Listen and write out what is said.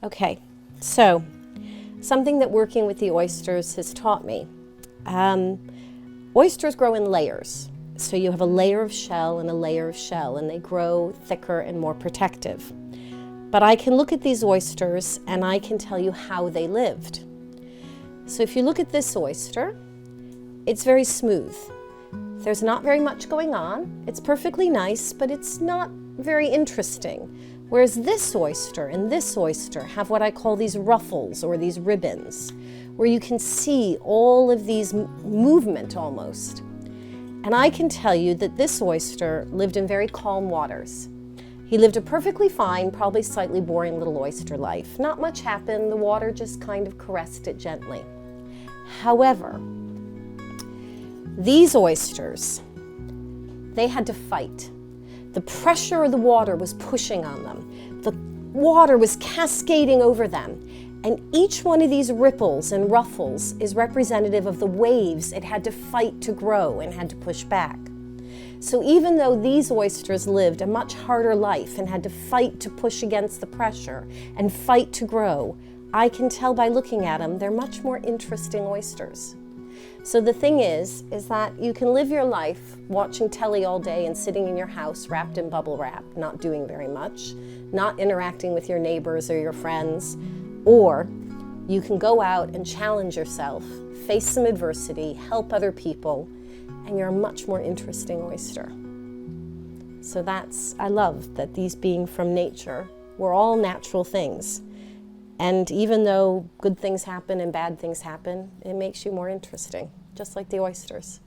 Okay, so something that working with the oysters has taught me. Oysters grow in layers. So you have a layer of shell and a layer of shell, and they grow thicker and more protective. But I can look at these oysters and I can tell you how they lived. So if you look at this oyster, it's very smooth. There's not very much going on. It's perfectly nice, but it's not very interesting. Whereas this oyster and this oyster have what I call these ruffles or these ribbons, where you can see all of these movement almost. And I can tell you that this oyster lived in very calm waters. He lived a perfectly fine, probably slightly boring little oyster life. Not much happened, the water just kind of caressed it gently. However, these oysters, they had to fight. The pressure of the water was pushing on them. The water was cascading over them. And each one of these ripples and ruffles is representative of the waves it had to fight to grow and had to push back. So even though these oysters lived a much harder life and had to fight to push against the pressure and fight to grow, I can tell by looking at them they're much more interesting oysters. So the thing is that you can live your life watching telly all day and sitting in your house wrapped in bubble wrap, not doing very much, not interacting with your neighbors or your friends, or you can go out and challenge yourself, face some adversity, help other people, and you're a much more interesting oyster. So I love that these being from nature, we're all natural things. And even though good things happen and bad things happen, it makes you more interesting, just like the oysters.